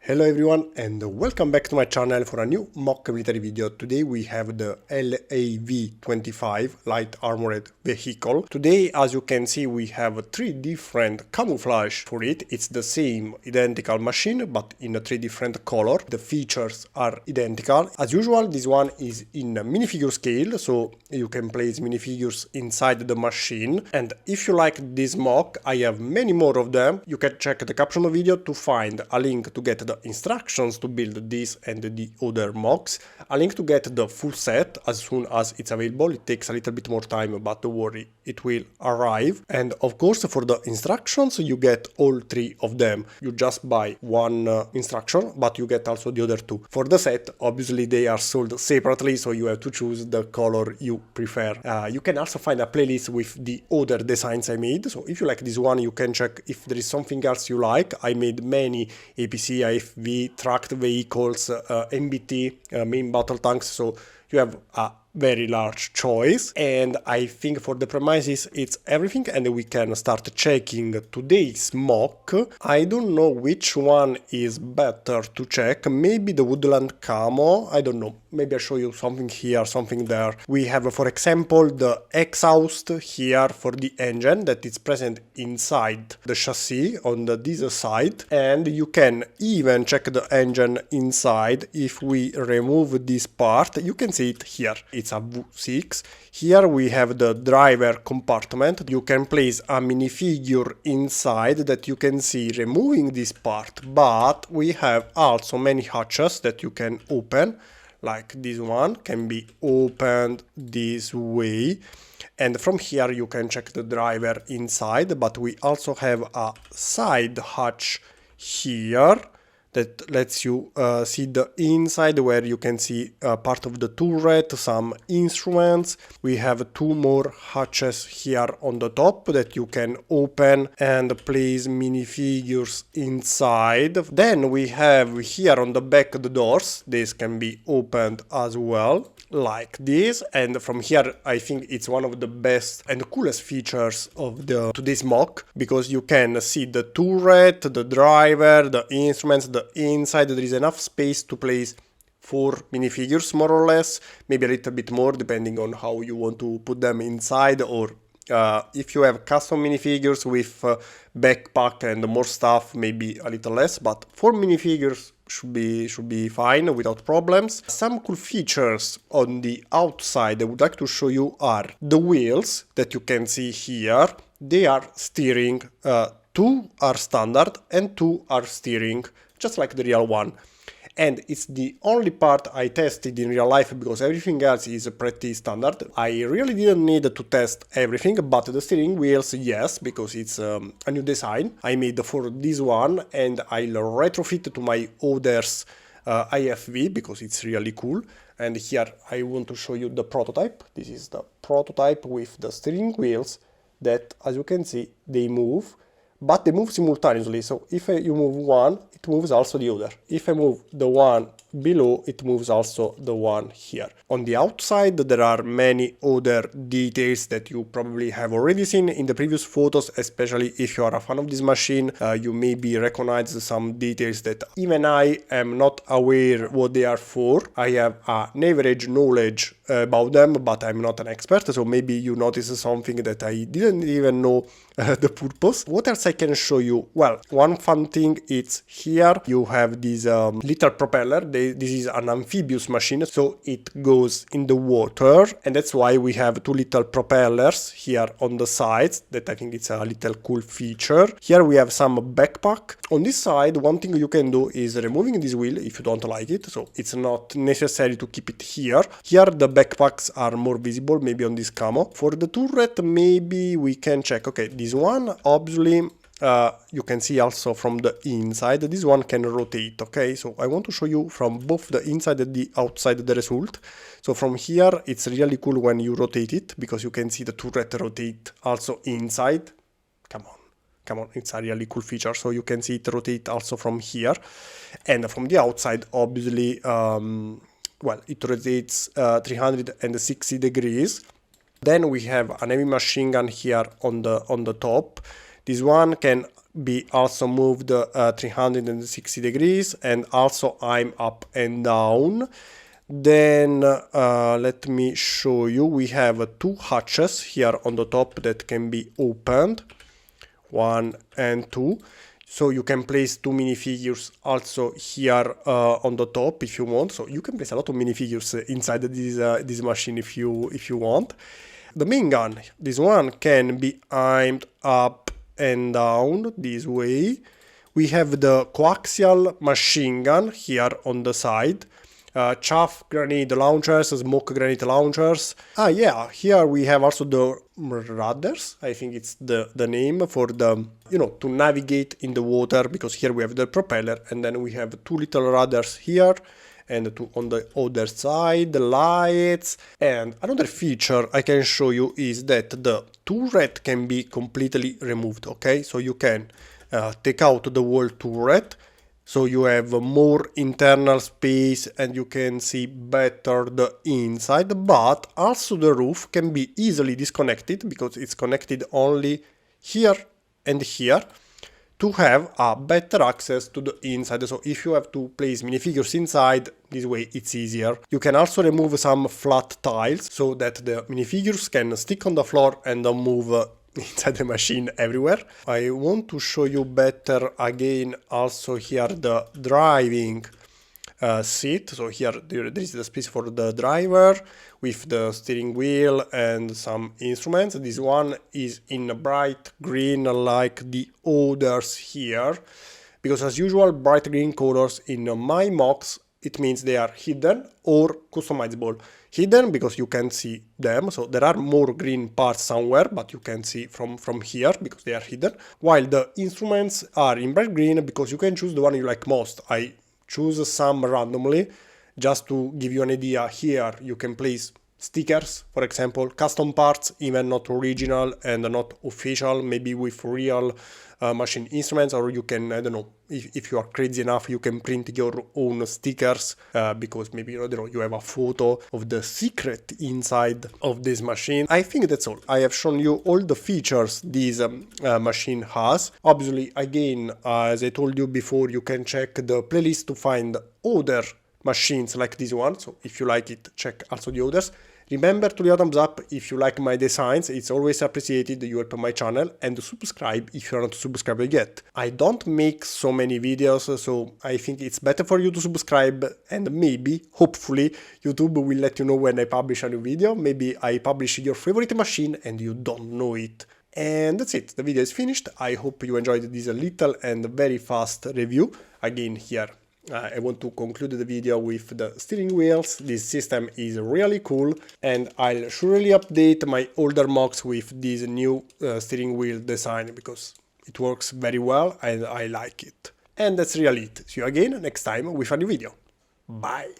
Hello everyone and welcome back to my channel for a new mock military video. Today we have the LAV-25 light armored vehicle. Today, as you can see, we have three different camouflage for it. It's the same identical machine but in a three different color. The features are identical. As usual, this one is in a minifigure scale, so you can place minifigures inside the machine. And if you like this mock, I have many more of them. You can check the caption of the video to find a link to get the instructions to build this and the other mocks, a link to get the full set as soon as it's available. It takes a little bit more time, but don't worry, it will arrive. And of course, for the instructions, you get all three of them. You just buy one instruction, but you get also the other two. For the set, obviously they are sold separately, so you have to choose the color you prefer. You can also find a playlist with the other designs I made, so if you like this one, you can check if there is something else you like. I made many APC, AFV, tracked vehicles, MBT, main battle tanks, so you have a very large choice. And I think for the premises it's everything, and we can start checking today's mock. I don't know which one is better to check. Maybe the woodland camo, I don't know. Maybe I'll show you something here, something there. We have, for example, the exhaust here for the engine that is present inside the chassis on the diesel side, and you can even check the engine inside. If we remove this part, you can see it here. It's a V6. Here we have the driver compartment. You can place a minifigure inside that you can see removing this part, but we have also many hatches that you can open. Like this one can be opened this way, and from here you can check the driver inside, but we also have a side hatch here that lets you see the inside, where you can see part of the turret, some instruments. We have two more hatches here on the top that you can open and place minifigures inside. Then we have here on the back the doors. This can be opened as well, like this. And from here I think it's one of the best and coolest features of today's mock, because you can see the turret, the driver, the instruments, the inside. There is enough space to place 4 minifigures more or less, maybe a little bit more depending on how you want to put them inside, or if you have custom minifigures with backpack and more stuff, maybe a little less, but 4 minifigures should be fine without problems. Some cool features on the outside I would like to show you are the wheels that you can see here. They are steering, 2 are standard and 2 are steering, just like the real one. And it's the only part I tested in real life, because everything else is pretty standard. I really didn't need to test everything, but the steering wheels, yes, because it's a new design I made for this one, and I'll retrofit to my others IFV because it's really cool. And here I want to show you the prototype. This is the prototype with the steering wheels that, as you can see, they move. But they move simultaneously, so if you move one, it moves also the other. If I move the one below, it moves also the one here. On the outside, there are many other details that you probably have already seen in the previous photos, especially if you are a fan of this machine. You maybe recognize some details that even I am not aware what they are for. I have an average knowledge about them, but I'm not an expert, so maybe you notice something that I didn't even know the purpose. What else I can show you? Well, one fun thing is here you have this little propeller. This is an amphibious machine, so it goes in the water, and that's why we have 2 little propellers here on the sides. That I think it's a little cool feature. Here we have some backpack. On this side, one thing you can do is removing this wheel if you don't like it, so it's not necessary to keep it here. Here the backpacks are more visible, maybe on this camo. For the turret, maybe we can check. Okay, this one obviously you can see also from the inside. This one can rotate. Okay, so I want to show you from both the inside and the outside the result. So from here it's really cool when you rotate it, because you can see the turret rotate also inside. Come on, it's a really cool feature. So you can see it rotate also from here, and from the outside obviously well, it rotates 360 degrees. Then we have an heavy machine gun here on the top. This one can be also moved 360 degrees, and also I'm up and down. Then let me show you, we have two hatches here on the top that can be opened, 1 and 2. So you can place two minifigures also here on the top if you want. So you can place a lot of minifigures inside this machine if you want. The main gun, this one can be aimed up and down this way. We have the coaxial machine gun here on the side. Chaff grenade launchers, smoke grenade launchers. Yeah, here we have also the rudders. I think it's the name for the, to navigate in the water, because here we have the propeller, and then we have two little rudders here and two on the other side, the lights. And another feature I can show you is that the turret can be completely removed, okay? So you can take out the whole turret, so you have more internal space and you can see better the inside, but also the roof can be easily disconnected because it's connected only here and here to have a better access to the inside. So if you have to place minifigures inside, this way it's easier. You can also remove some flat tiles so that the minifigures can stick on the floor and don't move inside the machine everywhere. I want to show you better again also here the driving seat. So here there is the space for the driver with the steering wheel and some instruments. This one is in a bright green like the others here, because as usual bright green colors in my MOCs, it means they are hidden or customizable. Hidden because you can see them, so there are more green parts somewhere, but you can see from here because they are hidden. While the instruments are in bright green because you can choose the one you like most. I choose some randomly just to give you an idea. Here you can place stickers, for example, custom parts, even not original and not official, maybe with real machine instruments, or you can, I don't know, if you are crazy enough, you can print your own stickers because maybe, I don't know, you have a photo of the secret inside of this machine. I think that's all. I have shown you all the features this machine has. Obviously, again, as I told you before, you can check the playlist to find other machines like this one. So if you like it, check also the others. Remember to leave a thumbs up if you like my designs, it's always appreciated, you help my channel, and subscribe if you're not subscribed yet. I don't make so many videos, so I think it's better for you to subscribe, and maybe, hopefully, YouTube will let you know when I publish a new video. Maybe I publish your favorite machine and you don't know it. And that's it, the video is finished. I hope you enjoyed this little and very fast review. Again, here I want to conclude the video with the steering wheels. This system is really cool, and I'll surely update my older MOCs with this new steering wheel design because it works very well and I like it. And that's really it. See you again next time with a new video. Bye!